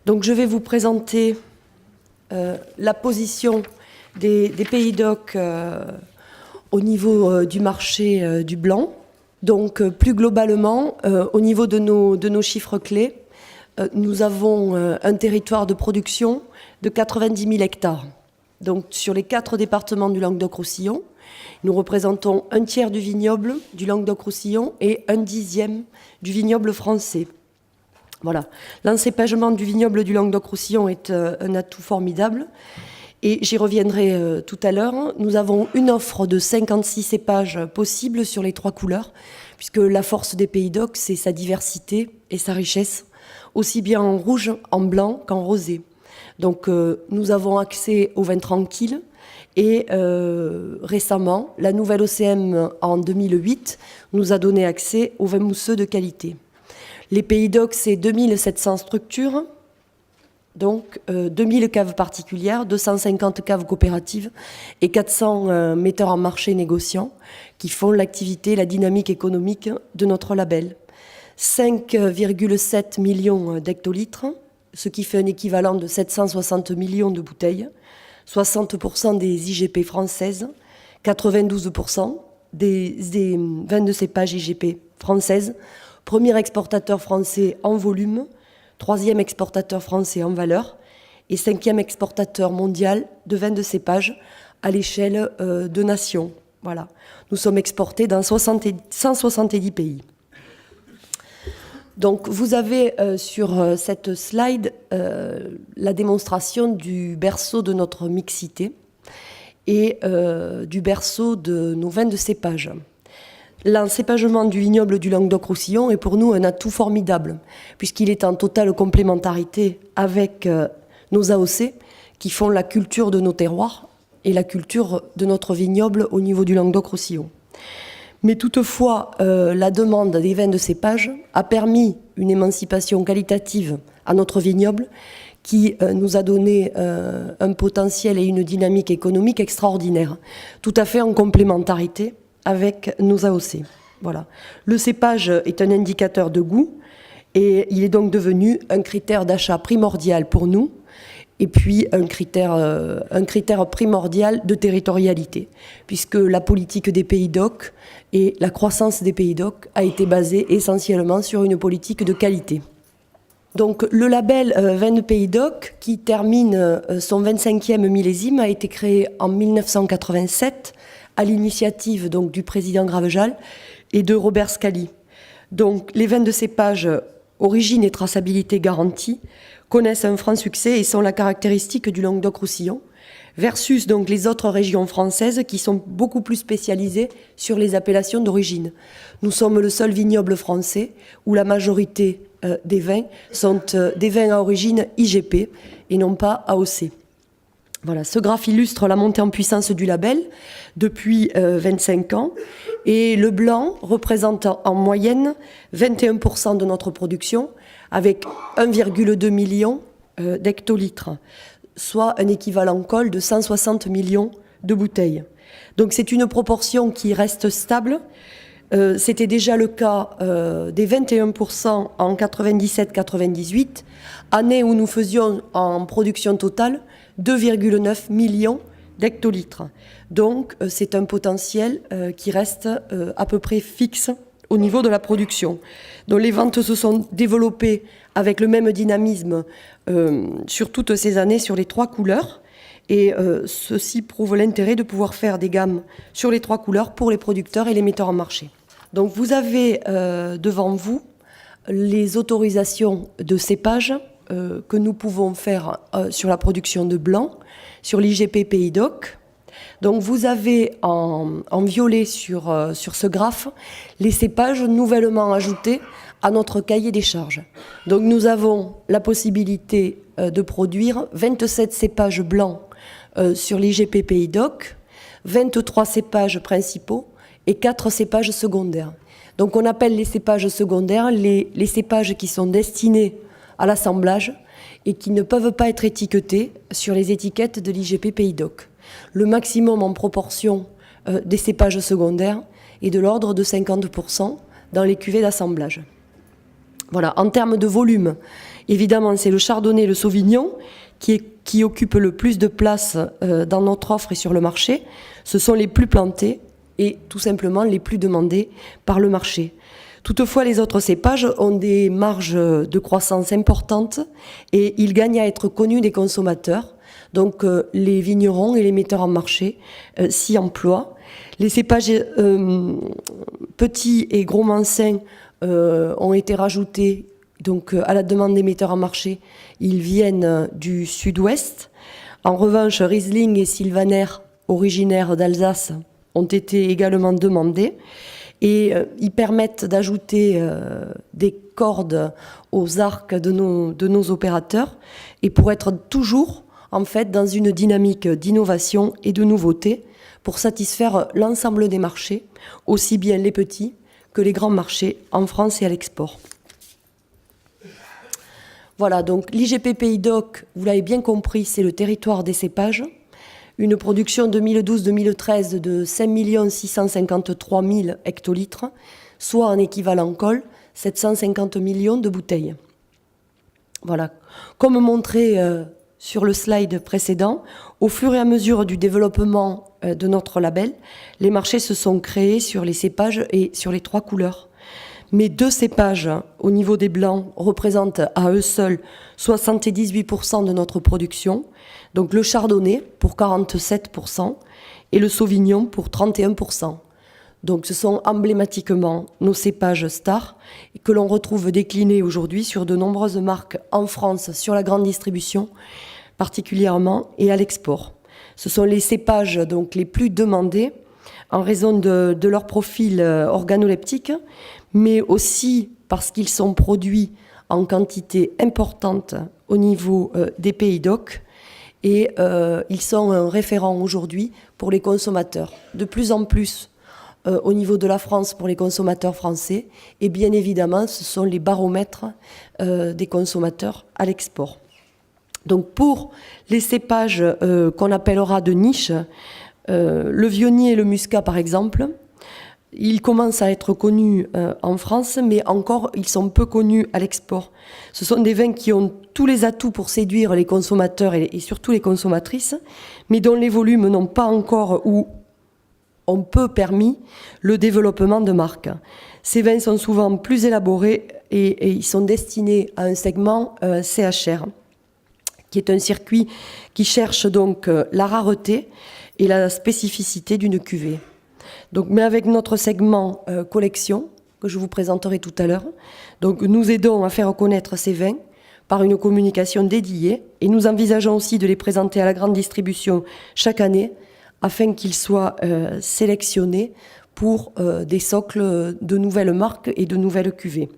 Donc je vais vous présenter la position des pays DOC au niveau du marché du blanc. Donc plus globalement, au niveau de nos chiffres clés, nous avons un territoire de production de 90 000 hectares. Donc sur les 4 départements du Languedoc-Roussillon, nous représentons un tiers du vignoble du Languedoc-Roussillon et un dixième du vignoble français. Voilà. L'encépagement du vignoble du Languedoc-Roussillon est un atout formidable. Et j'y reviendrai tout à l'heure. Nous avons une offre de 56 cépages possibles sur les 3 couleurs, puisque la force des Pays d'Oc, c'est sa diversité et sa richesse, aussi bien en rouge, en blanc qu'en rosé. Donc nous avons accès aux vins tranquilles et récemment, la nouvelle OCM en 2008 nous a donné accès aux vins mousseux de qualité. Les Pays d'Oc, c'est 2700 structures, donc 2000 caves particulières, 250 caves coopératives et 400 metteurs en marché négociants qui font l'activité, la dynamique économique de notre label. 5,7 millions d'hectolitres, ce qui fait un équivalent de 760 millions de bouteilles, 60% des IGP françaises, 92% des vins de cépage IGP françaises, premier exportateur français en volume, 3e exportateur français en valeur et 5e exportateur mondial de vins de cépage à l'échelle de nations. Voilà. Nous sommes exportés dans 170 pays. Donc vous avez sur cette slide la démonstration du berceau de notre mixité et du berceau de nos vins de cépage. L'encépagement du vignoble du Languedoc-Roussillon est pour nous un atout formidable, puisqu'il est en totale complémentarité avec nos AOC, qui font la culture de nos terroirs et la culture de notre vignoble au niveau du Languedoc-Roussillon. Mais toutefois, la demande des vins de cépage a permis une émancipation qualitative à notre vignoble qui nous a donné un potentiel et une dynamique économique extraordinaire, tout à fait en complémentarité avec nos AOC. Voilà. Le cépage est un indicateur de goût et il est donc devenu un critère d'achat primordial pour nous et puis un critère primordial de territorialité, puisque la politique des Pays d'Oc et la croissance des Pays d'Oc a été basée essentiellement sur une politique de qualité. Donc le label Vins de Pays d'Oc, qui termine son 25e millésime, a été créé en 1987 à l'initiative donc du président Gravejal et de Robert Scali. Donc les vins de cépage origine et traçabilité garantie connaissent un franc succès et sont la caractéristique du Languedoc-Roussillon, versus donc les autres régions françaises qui sont beaucoup plus spécialisées sur les appellations d'origine. Nous sommes le seul vignoble français où la majorité des vins sont des vins à origine IGP et non pas AOC. Voilà, ce graphe illustre la montée en puissance du label depuis 25 ans et le blanc représente en moyenne 21% de notre production avec 1,2 million d'hectolitres, soit un équivalent col de 160 millions de bouteilles. Donc c'est une proportion qui reste stable. C'était déjà le cas des 21% en 97-98, année où nous faisions en production totale 2,9 millions d'hectolitres. Donc c'est un potentiel qui reste à peu près fixe au niveau de la production. Donc les ventes se sont développées avec le même dynamisme sur toutes ces années sur les 3 couleurs. Et ceci prouve l'intérêt de pouvoir faire des gammes sur les 3 couleurs pour les producteurs et les metteurs en marché. Donc vous avez devant vous les autorisations de cépage que nous pouvons faire sur la production de blanc, sur l'IGP Pays d'Oc. Donc vous avez en violet sur ce graphe les cépages nouvellement ajoutés à notre cahier des charges. Donc nous avons la possibilité de produire 27 cépages blancs sur l'IGP Pays d'Oc, 23 cépages principaux et 4 cépages secondaires. Donc on appelle les cépages secondaires les cépages qui sont destinés à l'assemblage et qui ne peuvent pas être étiquetés sur les étiquettes de l'IGP Pays d'Oc. Le maximum en proportion des cépages secondaires est de l'ordre de 50% dans les cuvées d'assemblage. Voilà, en termes de volume, Évidemment, c'est le chardonnay et le sauvignon qui occupent le plus de place dans notre offre et sur le marché. Ce sont les plus plantés et tout simplement les plus demandés par le marché. Toutefois, les autres cépages ont des marges de croissance importantes et ils gagnent à être connus des consommateurs. Donc, les vignerons et les metteurs en marché s'y emploient. Les cépages petits et gros mancins ont été rajoutés donc, à la demande des metteurs en marché. Ils viennent du sud-ouest. En revanche, Riesling et Sylvaner, originaires d'Alsace, ont été également demandés. Et ils permettent d'ajouter des cordes aux arcs de nos opérateurs et pour être toujours en fait dans une dynamique d'innovation et de nouveauté pour satisfaire l'ensemble des marchés, aussi bien les petits que les grands marchés en France et à l'export. Voilà, donc l'IGP Pays d'Oc, vous l'avez bien compris, c'est le territoire des cépages. Une production 2012-2013 de 5 653 000 hectolitres, soit en équivalent col, 750 millions de bouteilles. Voilà. Comme montré sur le slide précédent, au fur et à mesure du développement de notre label, les marchés se sont créés sur les cépages et sur les 3 couleurs. Mais 2 cépages au niveau des blancs représentent à eux seuls 78% de notre production. Donc le chardonnay pour 47% et le sauvignon pour 31%. Donc ce sont emblématiquement nos cépages stars que l'on retrouve déclinés aujourd'hui sur de nombreuses marques en France, sur la grande distribution particulièrement et à l'export. Ce sont les cépages donc les plus demandés en raison de leur profil organoleptique, mais aussi parce qu'ils sont produits en quantité importante au niveau des Pays d'Oc. Et ils sont un référent aujourd'hui pour les consommateurs. De plus en plus au niveau de la France pour les consommateurs français. Et bien évidemment, ce sont les baromètres des consommateurs à l'export. Donc pour les cépages qu'on appellera de niche, le vionnier et le muscat par exemple, ils commencent à être connus en France, mais encore, ils sont peu connus à l'export. Ce sont des vins qui ont tous les atouts pour séduire les consommateurs et surtout les consommatrices, mais dont les volumes n'ont pas encore ou ont peu permis le développement de marques. Ces vins sont souvent plus élaborés et ils sont destinés à un segment CHR, qui est un circuit qui cherche donc la rareté et la spécificité d'une cuvée. Donc, mais avec notre segment collection, que je vous présenterai tout à l'heure, donc nous aidons à faire connaître ces vins par une communication dédiée et nous envisageons aussi de les présenter à la grande distribution chaque année afin qu'ils soient sélectionnés pour des socles de nouvelles marques et de nouvelles cuvées.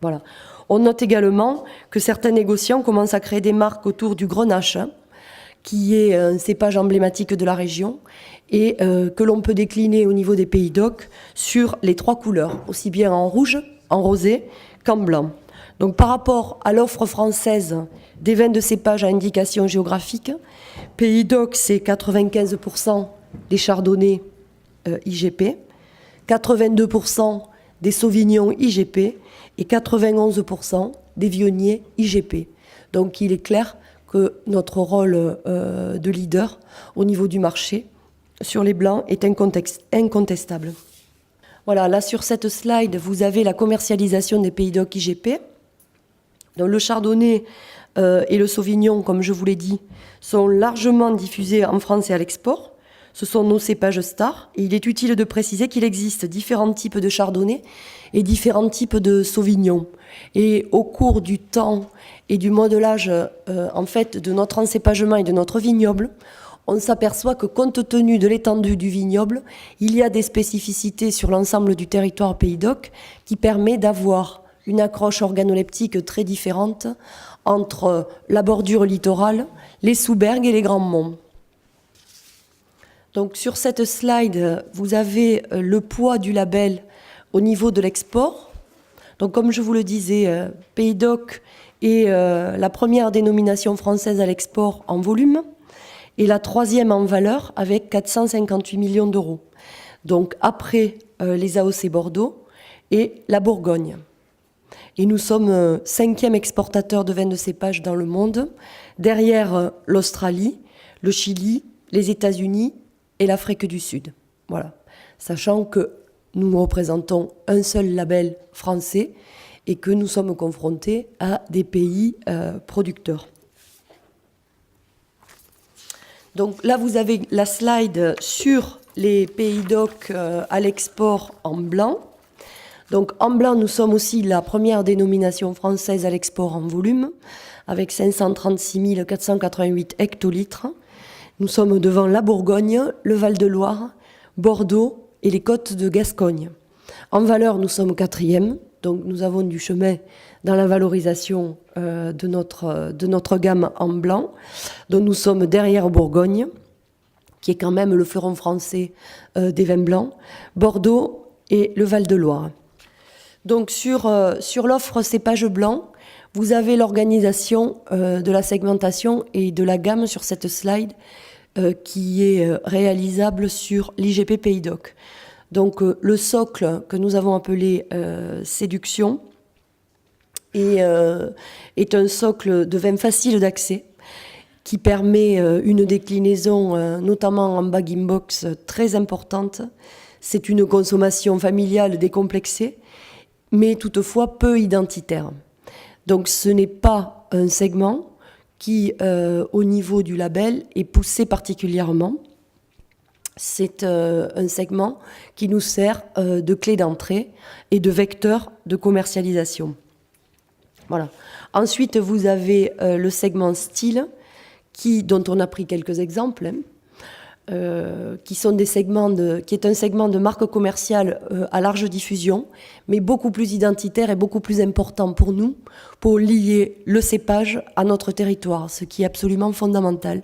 Voilà. On note également que certains négociants commencent à créer des marques autour du Grenache, qui est un cépage emblématique de la région et que l'on peut décliner au niveau des Pays d'Oc sur les 3 couleurs, aussi bien en rouge, en rosé qu'en blanc. Donc par rapport à l'offre française des vins de cépage à indication géographique, Pays d'Oc c'est 95% des chardonnays IGP, 82% des sauvignons IGP et 91% des vionniers IGP. Donc il est clair que notre rôle de leader au niveau du marché sur les blancs est incontestable. Voilà, là sur cette slide, vous avez la commercialisation des Pays d'Oc IGP. Donc, le chardonnay et le sauvignon, comme je vous l'ai dit, sont largement diffusés en France et à l'export. Ce sont nos cépages stars. Et il est utile de préciser qu'il existe différents types de chardonnay et différents types de sauvignon. Et au cours du temps et du modelage en fait, de notre encépagement et de notre vignoble, on s'aperçoit que compte tenu de l'étendue du vignoble, il y a des spécificités sur l'ensemble du territoire Pays d'Oc qui permet d'avoir une accroche organoleptique très différente entre la bordure littorale, les Soubergues et les Grands Monts. Donc sur cette slide, vous avez le poids du label au niveau de l'export. Donc comme je vous le disais, Pays d'Oc est la première dénomination française à l'export en volume et la 3e en valeur avec 458 millions d'euros. Donc après les AOC Bordeaux et la Bourgogne. Et nous sommes 5e exportateur de vins de cépage dans le monde, derrière l'Australie, le Chili, les États-Unis et l'Afrique du Sud. Voilà. Sachant que nous représentons un seul label français et que nous sommes confrontés à des pays producteurs. Donc là, vous avez la slide sur les pays DOC à l'export en blanc. Donc en blanc, nous sommes aussi la première dénomination française à l'export en volume, avec 536 488 hectolitres. Nous sommes devant la Bourgogne, le Val-de-Loire, Bordeaux et les côtes de Gascogne. En valeur, nous sommes 4e, donc nous avons du chemin dans la valorisation de notre gamme en blanc. Donc nous sommes derrière Bourgogne, qui est quand même le fleuron français des vins blancs, Bordeaux et le Val-de-Loire. Donc sur l'offre cépage blanc, vous avez l'organisation de la segmentation et de la gamme sur cette slide qui est réalisable sur l'IGP Pays DOC. Donc le socle que nous avons appelé séduction est un socle de vin facile d'accès qui permet une déclinaison, notamment en bag-in-box, très importante. C'est une consommation familiale décomplexée, mais toutefois peu identitaire. Donc ce n'est pas un segment qui, au niveau du label, est poussé particulièrement. C'est un segment qui nous sert de clé d'entrée et de vecteur de commercialisation. Voilà. Ensuite, vous avez le segment style, dont on a pris quelques exemples, qui est un segment de marque commerciale à large diffusion, mais beaucoup plus identitaire et beaucoup plus important pour nous, pour lier le cépage à notre territoire, ce qui est absolument fondamental,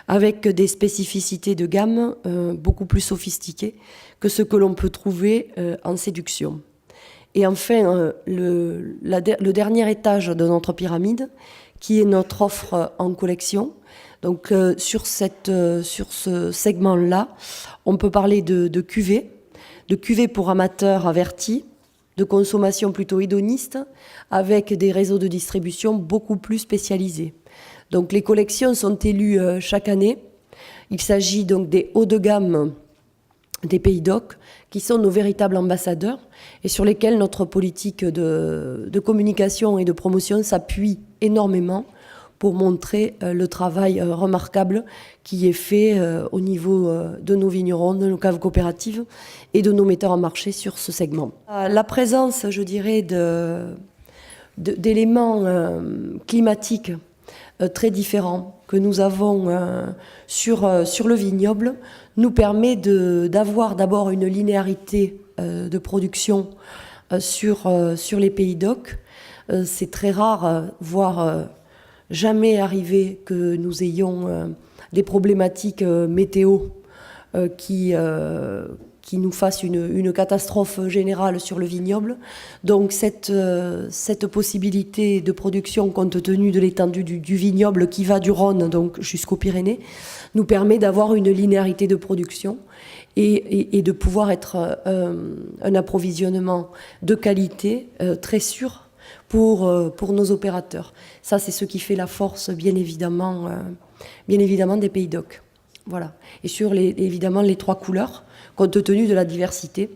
avec des spécificités de gamme beaucoup plus sophistiquées que ce que l'on peut trouver en séduction. Et enfin, le dernier étage de notre pyramide, qui est notre offre en collection. Donc sur ce segment-là, on peut parler de cuvées pour amateurs avertis, de consommation plutôt hédoniste, avec des réseaux de distribution beaucoup plus spécialisés. Donc les collections sont élues chaque année. Il s'agit donc des hauts de gamme des pays DOC, qui sont nos véritables ambassadeurs et sur lesquels notre politique de communication et de promotion s'appuie énormément pour montrer le travail remarquable qui est fait au niveau de nos vignerons, de nos caves coopératives et de nos metteurs en marché sur ce segment. La présence, je dirais, d'éléments climatiques très différents que nous avons sur le vignoble nous permet d'avoir d'abord une linéarité de production sur les pays DOC. C'est très rare, voire jamais arrivé que nous ayons des problématiques météo qui nous fassent une catastrophe générale sur le vignoble. Donc cette possibilité de production, compte tenu de l'étendue du vignoble qui va du Rhône donc jusqu'aux Pyrénées, nous permet d'avoir une linéarité de production et de pouvoir être un approvisionnement de qualité très sûr pour nos opérateurs. Ça, c'est ce qui fait la force, bien évidemment des pays DOC. Voilà. Et sur évidemment les 3 couleurs, compte tenu de la diversité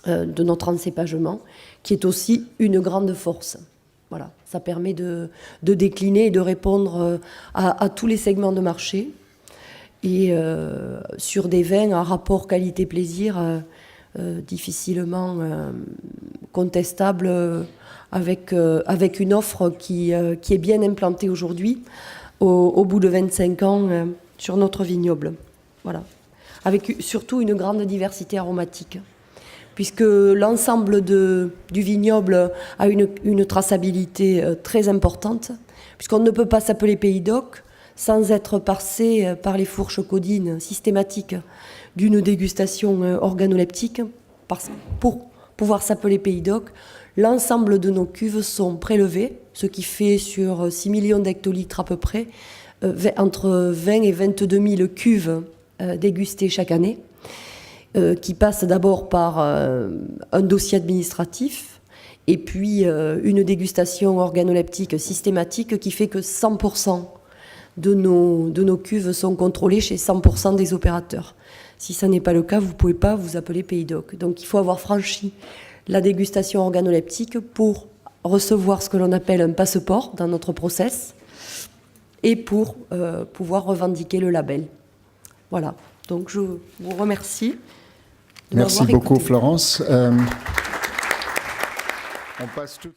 de notre encépagement, qui est aussi une grande force. Voilà. Ça permet de décliner et de répondre à tous les segments de marché et sur des vins à rapport qualité-plaisir difficilement contestable avec une offre qui est bien implantée aujourd'hui au bout de 25 ans sur notre vignoble. Voilà. Avec surtout une grande diversité aromatique, puisque l'ensemble du vignoble a une traçabilité très importante, puisqu'on ne peut pas s'appeler Pays DOC sans être passé par les fourches codines systématiques d'une dégustation organoleptique. Pour pouvoir s'appeler Pays DOC, l'ensemble de nos cuves sont prélevées, ce qui fait sur 6 millions d'hectolitres à peu près, entre 20 et 22 000 cuves dégustées chaque année, qui passent d'abord par un dossier administratif Et puis une dégustation organoleptique systématique qui fait que 100% de nos cuves sont contrôlées chez 100% des opérateurs. Si ça n'est pas le cas, vous ne pouvez pas vous appeler Pays d'Oc. Donc il faut avoir franchi la dégustation organoleptique pour recevoir ce que l'on appelle un passeport dans notre process et pour pouvoir revendiquer le label. Voilà, donc je vous remercie de Merci m'avoir beaucoup écouté. Florence. On passe tout...